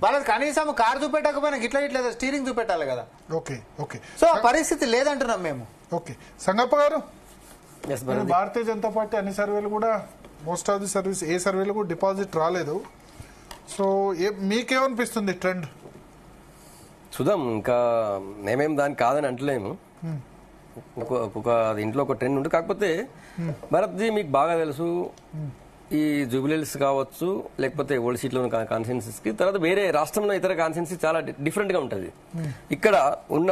వాళ్ళకి కనీసం కారు చూపెట్టకపోయినా ఇట్లా ఇట్లా స్టీరింగ్ చూపెట్టాలి కదా. Okay okay. సో ఆ పరిస్థితి లేదంటున్నాం మేము. ఓకే సంగప్ప గారు, భారతీయ జనతా పార్టీ అన్ని సర్వేలు కూడా మోస్ట్ ఆఫ్ ది సర్వీస్ ఏ సర్వేలు కూడా డిపాజిట్ రాలేదు. సో మీకేమనిపిస్తుంది ట్రెండ్? చూద్దాం, ఇంకా మేమేం దానికి కాదని అంటలేము. ఒక ఇంట్లో ఒక ట్రెండ్ ఉంటుంది. కాకపోతే భరత్జీ మీకు బాగా తెలుసు, ఈ జూబిలీస్ కావచ్చు లేకపోతే ఓల్డ్ సీట్లో ఉన్న కాన్స్టిట్యున్సీస్ కి తర్వాత వేరే రాష్ట్రంలో ఇతర కాన్స్టిట్యున్సీ చాలా డిఫరెంట్ గా ఉంటుంది. ఇక్కడ ఉన్న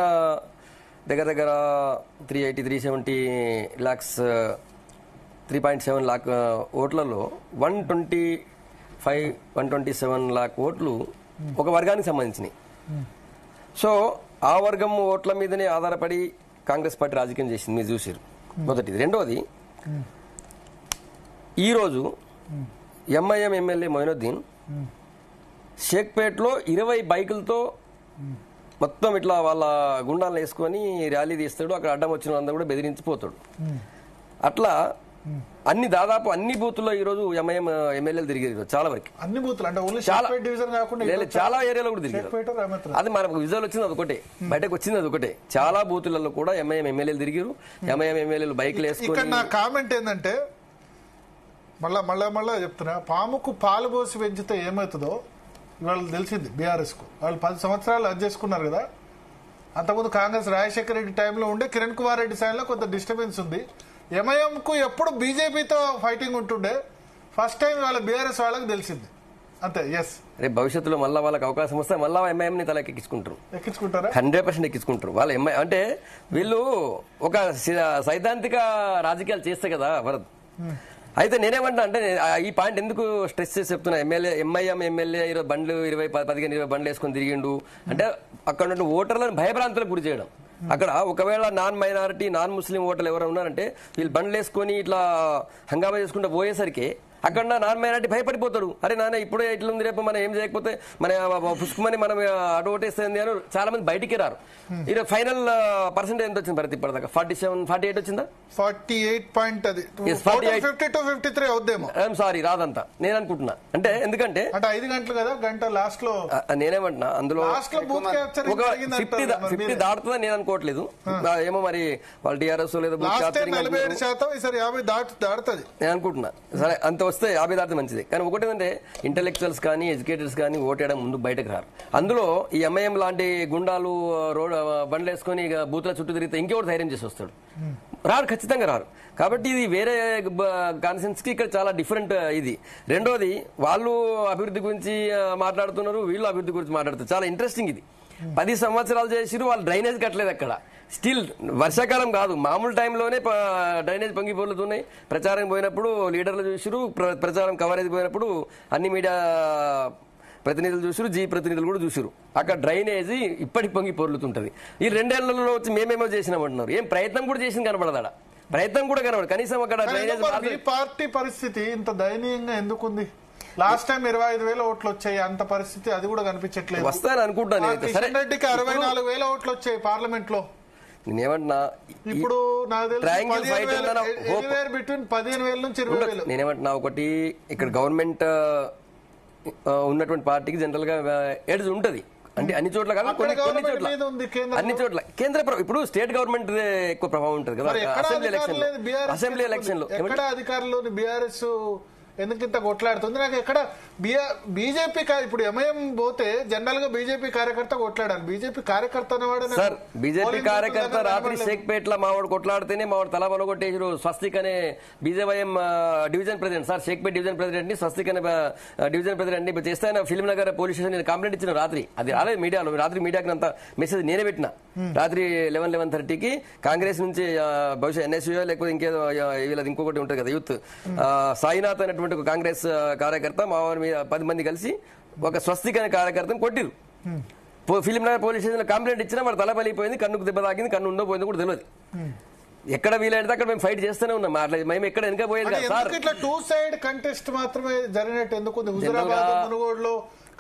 దగ్గర 370 lakhs 3.7 lakh ఓట్లలో 127 lakh ఓట్లు ఒక వర్గానికి సంబంధించినవి. సో ఆ వర్గం ఓట్ల మీదనే ఆధారపడి కాంగ్రెస్ పార్టీ రాజకీయం చేసింది, మీరు చూసారు. మొదటిది. రెండవది, ఈరోజు ఎంఐఎం ఎమ్మెల్యే మొయినుద్దీన్ షేక్పేట్లో 20 బైకులతో మొత్తం ఇట్లా వాళ్ళ గుండాలను వేసుకొని ర్యాలీ తీస్తాడు. అక్కడ అడ్డం వచ్చిన వాళ్ళందరూ కూడా బెదిరించిపోతాడు. అట్లా దాదాపు అన్ని బూతుల్లో ఈ రోజు ఎంఐఎం ఎమ్మెల్యేలు తిరిగారు. చాలా వరకు అన్ని బూతులు అంటే చాలా ఏరియాలో కూడా తిరిగారు. అది మనకు విజువల్ వచ్చింది అదొకటే, బయటకు వచ్చింది అదొకటే. చాలా బూతులలో కూడా ఎంఐఎం ఎమ్మెల్యేలు తిరిగారు. ఎంఐఎం ఎమ్మెల్యేలు బైక్లు వేసుకొని. నా కామెంట్ ఏంటంటే, మళ్ళా చెప్తున్నా, పాముకు పాలు పోసి పెంచితే ఏమవుతుందో ఇవాళ తెలిసింది బీఆర్ఎస్ కు. వాళ్ళు 10 సంవత్సరాలు అది చేసుకున్నారు కదా. అంతకుముందు కాంగ్రెస్ రాజశేఖర రెడ్డి టైంలో ఉండే, కిరణ్ కుమార్ రెడ్డి సైన్లో కొంత డిస్టర్బెన్స్ ఉంది. ఎంఐఎం కు ఎప్పుడు బీజేపీతో ఫైటింగ్ ఉంటుండే, ఫస్ట్ టైం వాళ్ళ బీఆర్ఎస్ వాళ్ళకి తెలిసింది అంతే. ఎస్, రేపు భవిష్యత్తులో మళ్ళీ వాళ్ళకి అవకాశం వస్తే మళ్ళీ ఎంఐఎం ని తలకి ఎక్కించుకుంటారా? 100% ఎక్కించుకుంటారు. వాళ్ళ ఎంఐ అంటే వీళ్ళు ఒక సైద్ధాంతిక రాజకీయాలు చేస్తే కదా భరత్. అయితే నేనేమంటా అంటే, ఈ పాయింట్ ఎందుకు స్ట్రెస్ చేసి చెప్తున్నా, ఎంఐఎం ఎమ్మెల్యే 20 బండ్లు 15-20 బండ్లు వేసుకొని తిరిగిండు అంటే అక్కడ ఉన్న ఓటర్లను భయభ్రాంతులకు గురి చేయడం. అక్కడ ఒకవేళ నాన్ మైనారిటీ నాన్ ముస్లిం ఓటర్లు ఎవరైనా ఉన్నారంటే వీళ్ళు బండ్లు వేసుకొని ఇట్లా హంగామా చేసుకుంటూ పోయేసరికి అక్కడ నాన్ మైనారిటీ భయపడిపోతాడు. అరే నాన్న ఇప్పుడే ఇట్లా ఉంది, రేపు మనం ఏం చేయకపోతే మన పుష్కమని మనం అటు ఓటేస్తుంది అని చాలా మంది బయటికి రారు. ఇది ఫైనల్ పర్సెంటేజ్ ఎంత వచ్చింది భరత్ ఇప్పటిదాకా? 47-48 వచ్చిందా? 48.53 అవుద్దేమో. సారీ, రాదంతా నేను అనుకుంటున్నా. అంటే ఎందుకంటే 5 గంటలు కదా, గంట లాస్ట్ లో నేనేమంటున్నా అందులో ఒక 50 దాటుతుందని నేను అనుకోవట్లేదు. ఏమో మరి వాళ్ళ టీఆర్ఎస్ లేదా 47% దాటుతుంది నేను అనుకుంటున్నా. సరే, అంత వస్తే 50 దాటితే మంచిది. కానీ ఒకటి ఏంటంటే ఇంటెలెక్చువల్స్ కానీ ఎడ్యుకేటర్స్ కానీ ఓటేయడం ముందు బయటకు రారు. అందులో ఈ ఎంఐఎం లాంటి గుండాలు రోడ్ బండ్లు వేసుకొని బూతుల చుట్టూ తిరిగితే ఇంకెవరు ధైర్యం చేసి వస్తాడు? రారు, ఖచ్చితంగా రారు. కాబట్టి ఇది వేరే కాన్సెన్స్ కి ఇక్కడ చాలా డిఫరెంట్ ఇది. రెండోది, వాళ్ళు అభివృద్ధి గురించి మాట్లాడుతున్నారు, వీళ్ళు అభివృద్ధి గురించి మాట్లాడుతారు. చాలా ఇంట్రెస్టింగ్ ఇది. 10 సంవత్సరాలు చేసిరు, వాళ్ళు డ్రైనేజ్ కట్టలేదు అక్కడ. స్టిల్ వర్షాకాలం కాదు, మామూలు టైంలోనే డ్రైనేజ్ పొంగిపోలుతున్నాయి. ప్రచారం పోయినప్పుడు లీడర్లు చూసిరు, ప్రచారం కవరేజ్ పోయినప్పుడు అన్ని మీడియా ప్రతినిధులు చూసిరు, ప్రతినిధులు కూడా చూసిరు. అక్కడ డ్రైనేజీ ఇప్పటికి పొంగి పొర్లుతుంటది. ఈ 2 ఏళ్లలో వచ్చి మేమేమో చేసినామంటున్నారు. ఏం ప్రయత్నం కూడా చేసింది కనబడదా? ప్రయత్నం కూడా కనబడదు. కనీసం అక్కడ డ్రైనేజ్. పార్టీ పరిస్థితి ఇంత దయనీయంగా ఎందుకుంది? లాస్ట్ టైం 25,000 ఓట్లు వచ్చాయి, అంత పరిస్థితి అది కూడా కనిపించట్లేదు. వస్తాయని అనుకుంటాను. కిషన్ రెడ్డికి 64,000 ఓట్లు వచ్చాయి పార్లమెంట్ లో. నేనేమంటున్నా, ఇప్పుడు బిట్వీన్ 15,000 నుంచి 20,000. నేనేమంటున్నా, ఒకటి ఇక్కడ గవర్నమెంట్ ఉన్నటువంటి పార్టీకి జనరల్ గా ఎడ్జ్ ఉంటది. అంటే అన్ని చోట్ల కాదు, కొన్ని చోట్ల, అన్ని చోట్ల కేంద్ర ఇప్పుడు స్టేట్ గవర్నమెంట్ ఎక్కువ ప్రభావం ఉంటుంది కదా. అసెంబ్లీ ఎలక్షన్ లో అధికారులు బీఆర్ఎస్ ఎందుకు ఇంత కొట్లాడుతుంది? నాకు ఎక్కడ బీజేపీ ఇప్పుడు ఎంఐఎం పోతే జనరల్ గా బీజేపీ కార్యకర్త కొట్లాడాలి. బీజేపీ కార్యకర్త సార్, బీజేపీ కార్యకర్త రాత్రి షేక్పేట్ లో మావాడు కొట్లాడితేనే మావాడు తల బలగొట్టేసారు. స్వస్తిక్ అనే BJYM division president, sir Shaikpet division president ని స్వస్తిక్ అనే డివిజన్ ప్రెసిడెంట్ ని చేస్తే ఆయన film Nagar police station complaint ఇచ్చిన రాత్రి. అది రాలేదు మీడియాలో. రాత్రి మీడియాకి అంత మెసేజ్ నేనే పెట్టిన. రాత్రి 11-11:30కి కాంగ్రెస్ నుంచి బహుశా ఎన్ఎస్యూ లేకపోతే ఇంకేదో వీళ్ళది ఇంకొకటి ఉంటుంది కదా యూత్, సాయినాథ్ అనేటువంటి ఒక కాంగ్రెస్ కార్యకర్త మా 10 మంది కలిసి ఒక స్వస్తిక్ అనే కార్యకర్తను కొట్టిరు. ఫిలిం నగర్ పోలీస్ స్టేషన్ లో కంప్లైంట్ ఇచ్చినా వాడు తల పలిపోయింది, కన్నుకు దెబ్బ తాకింది, కన్ను ఉందో పోయిందో కూడా తెలియదు. ఎక్కడ వీలైతే అక్కడ మేము ఫైట్ చేస్తూనే ఉన్నాం. మేము ఎక్కడ వెనక పోయేది కాదు సార్. ఇట్లా 2 సైడ్ కంటెస్ట్ మాత్రమే జరిగినట్టు ఎందుకు? హుజూరాబాద్, మునుగోడులో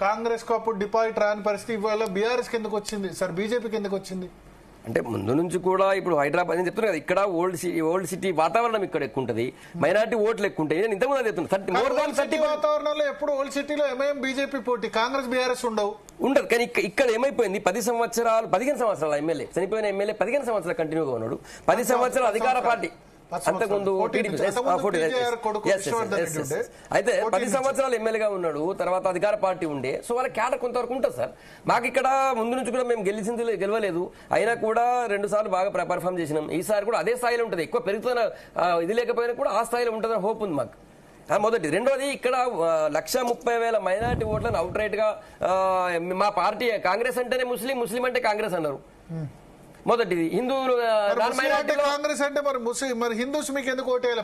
కాంగ్రెస్ కు అప్పుడు డిపాజిట్ రాని పరిస్థితి ఇవాళ బీఆర్ఎస్ కిందకు వచ్చింది సార్, బీజేపీ కిందకు వచ్చింది. అంటే ముందు నుంచి కూడా ఇప్పుడు హైదరాబాద్ నేను చెప్తున్నా కదా, ఇక్కడ ఓల్డ్ సిటీ వాతావరణం ఇక్కడ ఎక్కువ ఉంటుంది, మైనారిటీ ఓట్లు ఎక్కువ ఉంటాయి. నేను ఇంతకుముందు చెప్తున్నా వాతావరణంలో ఎప్పుడు ఓల్డ్ సిటీలో ఎంఐఎం బీజేపీ పోటీ, కాంగ్రెస్ బీఆర్ఎస్ ఉండవు ఉండదు. కానీ ఇక్కడ ఏమైపోయింది, 15 సంవత్సరాల ఎమ్మెల్యే చనిపోయిన ఎమ్మెల్యే 15 సంవత్సరాలు కంటిన్యూగా ఉన్నాడు. 10 సంవత్సరాలు అధికార పార్టీ, అంతకుముందు అయితే 10 సంవత్సరాలు ఎమ్మెల్యేగా ఉన్నాడు, తర్వాత అధికార పార్టీ ఉండే. సో వాళ్ళ క్యాడర్ కొంతవరకు ఉంటుంది సార్. మాకు ఇక్కడ ముందు నుంచి కూడా మేము గెలవలేదు, అయినా కూడా 2 సార్లు బాగా పర్ఫామ్ చేసినాం. ఈసారి కూడా అదే స్థాయిలో ఉంటుంది, ఎక్కువ పెరుగుతున్న ఇది లేకపోయినా కూడా ఆ స్థాయిలో ఉంటుందని హోప్ ఉంది మాకు. మొదటి. రెండోది, ఇక్కడ 1,30,000 మైనారిటీ ఓట్లను అవుట్ రైట్ గా మా పార్టీ కాంగ్రెస్ అంటేనే ముస్లిం అంటే కాంగ్రెస్ అన్నారు. మొదటిది హిందువులు కాంగ్రెస్ అంటే మరి హిందూస్ మీకు ఎందుకు ఓటేయాలి?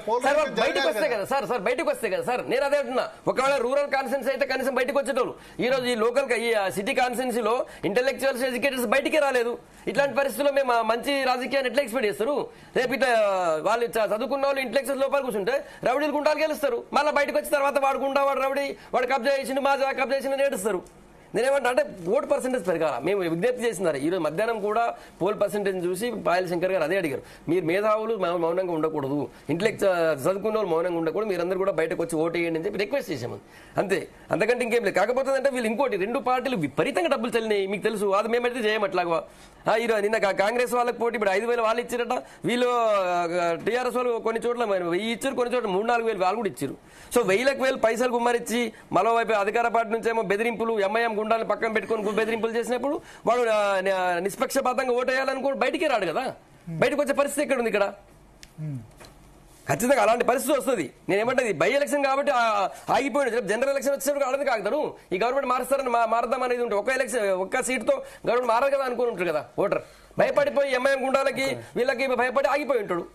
బయటకు వస్తే కదా సార్, బయటకు వస్తే కదా సార్. నేను అదే అంటున్నా, ఒకవేళ రూరల్ కాన్స్టిట్యూన్సీ అయితే కనీసం బయటకు వచ్చేటోళ్ళు. ఈ రోజు ఈ లోకల్ ఈ సిటీ కాన్స్టిట్యూన్సీలో ఇంటెలెక్చువల్స్ ఎడ్యుకేటర్స్ బయటికే రాలేదు. ఇట్లాంటి పరిస్థితుల్లో మేము మంచి రాజకీయాన్ని ఎట్లా ఎక్స్పెక్ట్ చేస్తారు? రేపు ఇట్లా వాళ్ళు చదువుకున్న వాళ్ళు ఇంటెలెక్చువల్స్ లోపల కూర్చుంటే రౌడీలు గుండాలు గెలుస్తారు, మళ్ళీ బయటకు వచ్చిన తర్వాత వాడు గుండా, వాడు రౌడీ, వాడు కబ్జా చేసిండు, మా కబ్జా చేసిండు ఏడుస్తారు. నేనేమంటా అంటే ఓటు పర్సెంటేజ్ పెరగాల. మేము విజ్ఞప్తి చేస్తున్నారు. ఈరోజు మధ్యాహ్నం కూడా పోల్ పర్సెంటేజ్ చూసి పాయల్ శంకర్ గారు అదే అడిగారు, మీరు మేధావులు మౌనంగా ఉండకూడదు, చదువుకున్న వాళ్ళు మౌనంగా ఉండకూడదు, మీరందరూ కూడా బయటకు వచ్చి ఓటు వేయండి అని చెప్పి రిక్వెస్ట్ చేశాము. అంతే, అంతకంటే ఇంకేం లేదు. కాకపోతే అంటే వీళ్ళు ఇంకోటి, 2 పార్టీలు విపరీతంగా డబ్బులు చెల్లినాయి, మీకు తెలుసు. అది మేమైతే చేయమట్లాగా. ఈరోజు నిన్న కాంగ్రెస్ వాళ్ళకి పోటీ ఇప్పుడు 5,000 వాళ్ళు ఇచ్చారట, వీళ్ళు టీఆర్ఎస్ వాళ్ళు కొన్ని చోట్ల 1,000 ఇచ్చారు, కొన్ని చోట్ల 3-4,000 వాళ్ళు కూడా ఇచ్చారు. సో 1,000 పైసలు గుమ్మరిచ్చి మరోవైపు అధికార పార్టీ నుంచి ఏమో బెదిరింపులు, ఎంఐఎం గుండాలను పక్కన పెట్టుకుని బెదిరింపులు చేసినప్పుడు వాడు నిష్పక్షపాతంగా ఓటేయాలనుకో బయటికి రాడు కదా. బయటకు వచ్చే పరిస్థితి ఎక్కడ ఉంది? ఇక్కడ ఖచ్చితంగా అలాంటి పరిస్థితి వస్తుంది. నేనేమంటే బై ఎలక్షన్ కాబట్టి ఆగిపోయింది. జనరల్ ఎలక్షన్ వచ్చేటప్పుడు అలాంటి కాగతారు, ఈ గవర్నమెంట్ మారుస్తారని మారదాం అనేది ఉంటుంది. ఒక్క సీటుతో గవర్నమెంట్ మారదు కదా అనుకుని ఉంటారు కదా ఓటర్. భయపడిపోయి ఎంఐఎం గుండాలకి వీళ్ళకి భయపడి ఆగిపోయి ఉంటాడు.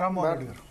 రామ్మోహన్ రెడ్డి గారు